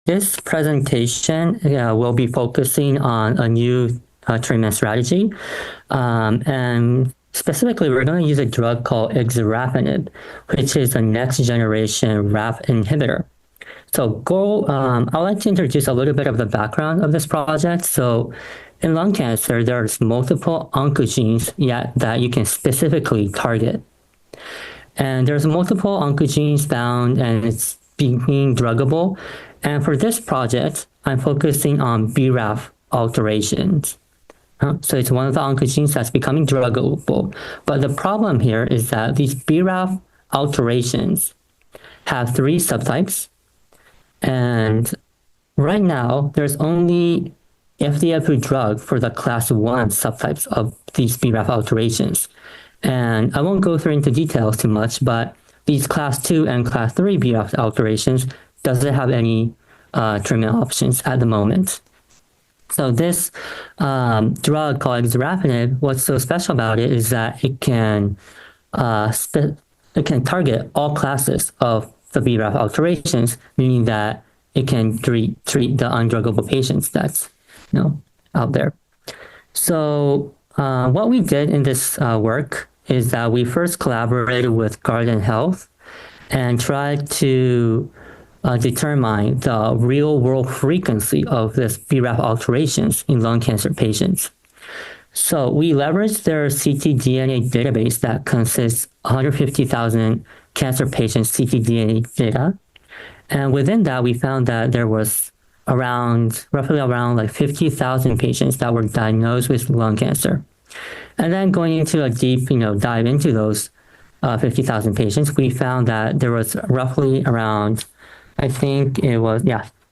This presentation will be focusing on a new treatment strategy. And specifically, we're going to use a drug called Exarafenib, which is a next generation RAF inhibitor. So I'd like to introduce a little bit of the background of this project. So in lung cancer, there's multiple oncogenes that you can specifically target. And there's multiple oncogenes found, and it's being druggable. And for this project, I'm focusing on BRAF alterations. So it's one of the oncogenes that's becoming druggable. But the problem here is that these BRAF alterations have 3 subtypes. And right now, there's only FDA-approved drug for the class 1 subtypes of these BRAF alterations. And I won't go through into details too much, but these class 2 and class 3 BRAF alterations doesn't have any treatment options at the moment. So this drug called Exarafenib, what's so special about it is that it can target all classes of the BRAF alterations, meaning that it can treat the undruggable patients that's out there. So what we did in this work is that we first collaborated with Guardant Health and tried to determine the real-world frequency of this BRAF alterations in lung cancer patients. So we leveraged their ctDNA database that consists 150,000 cancer patients' ctDNA data. And within that, we found that there was roughly around like 50,000 patients that were diagnosed with lung cancer. And then going into a deep, dive into those 50,000 patients, we found that there was roughly around, I think it was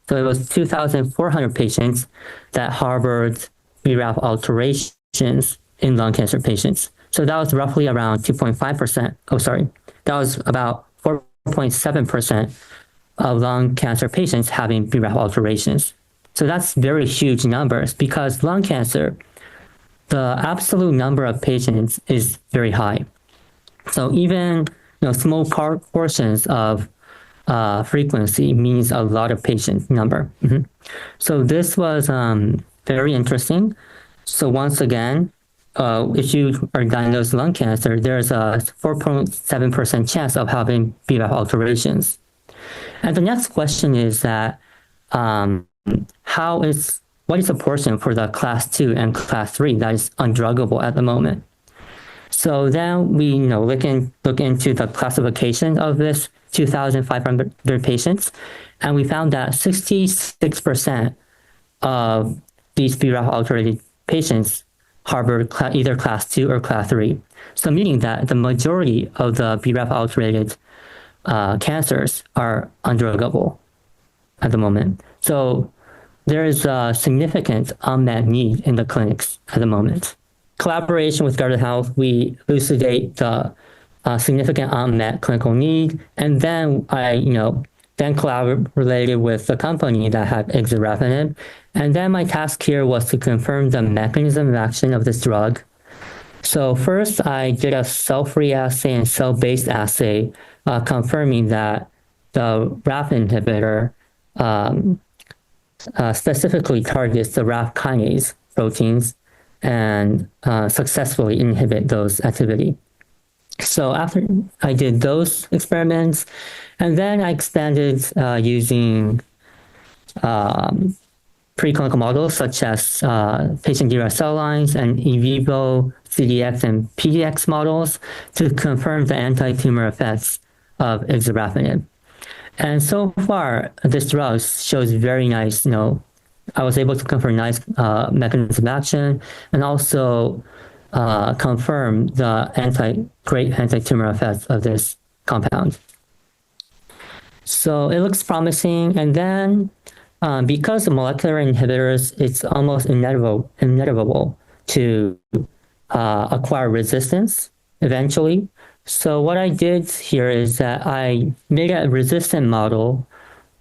2,400 patients that harbored BRAF alterations in lung cancer patients. So that was roughly around 2.5%. That was about 4.7% of lung cancer patients having BRAF alterations. So that's very huge numbers because lung cancer, the absolute number of patients is very high. So even small portions of frequency means a lot of patient number. So this was very interesting. So once again, if you are diagnosed with lung cancer, there's a 4.7% chance of having BRAF alterations. And the next question is that what is the portion for the class 2 and class 3 that is undruggable at the moment? So then we look into the classification of this 2,500 patients, and we found that 66% of these BRAF alterated patients harbor either class 2 or class 3. So meaning that the majority of the BRAF alterated cancers are undruggable at the moment. So there is a significant unmet need in the clinics at the moment. Collaboration with Guardant Health, we elucidate the significant unmet clinical need, and then I collaborated with the company that had Exarafenib, and then my task here was to confirm the mechanism of action of this drug. So first, I did a cell-free assay and cell-based assay confirming that the RAF inhibitor specifically targets the RAF kinase proteins and successfully inhibit those activity. So after I did those experiments, and then I expanded using preclinical models such as patient-derived cell lines and in vivo CDX and PDX models to confirm the anti-tumor effects of Exarafenib. And so far, this drug shows very nice, I was able to confirm nice mechanism of action and also confirm the great anti-tumor effects of this compound. So it looks promising. And then because of molecular inhibitors, it's almost inevitable to acquire resistance eventually. So what I did here is that I made a resistant model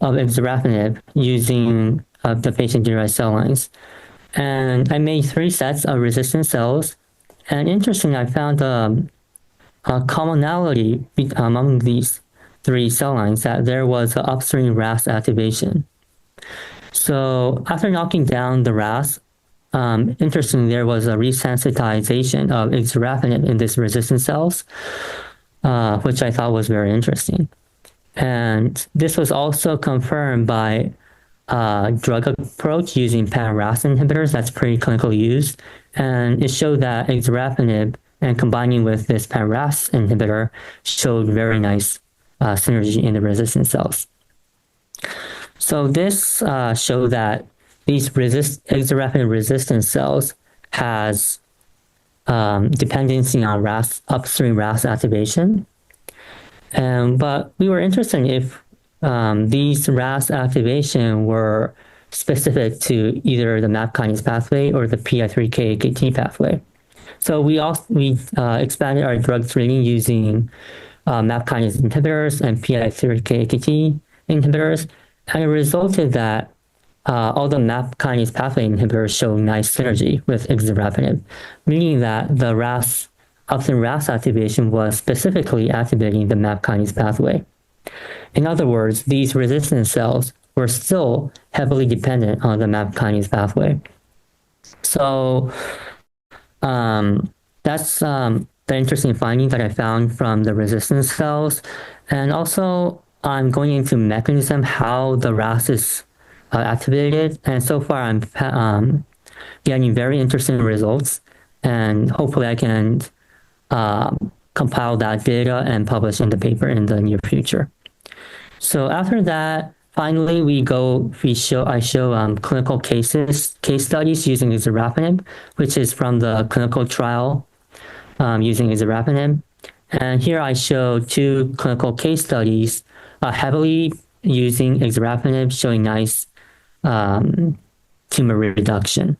of Exarafenib using the patient-derived cell lines. And I made 3 sets of resistant cells. And interestingly, I found a commonality among these 3 cell lines that there was an upstream RAS activation. So after knocking down the RAS, interestingly, there was a resensitization of exarafenib in these resistant cells, which I thought was very interesting. And this was also confirmed by a drug approach using pan-RAF inhibitors that's preclinical use. And it showed that exarafenib and combining with this pan-RAF inhibitor showed very nice synergy in the resistant cells. So this showed that these exarafenib resistant cells has dependency on RAS, upstream RAS activation. But we were interested if these RAS activation were specific to either the MAP kinase pathway or the PI3K-AKT pathway. So we expanded our drug screening using MAP kinase inhibitors and PI3K-AKT inhibitors, and it resulted that all the MAP kinase pathway inhibitors show nice synergy with exarafenib, meaning that the upstream RAS activation was specifically activating the MAP kinase pathway. In other words, these resistant cells were still heavily dependent on the MAP kinase pathway. So that's the interesting finding that I found from the resistant cells. And also, I'm going into mechanism, how the RAS is activated. And so far, I'm getting very interesting results. And hopefully I can compile that data and publish in the paper in the near future. So after that, finally, I show clinical case studies using exarafenib, which is from the clinical trial using exarafenib. And here I show 2 clinical case studies heavily using exarafenib, showing nice tumor reduction.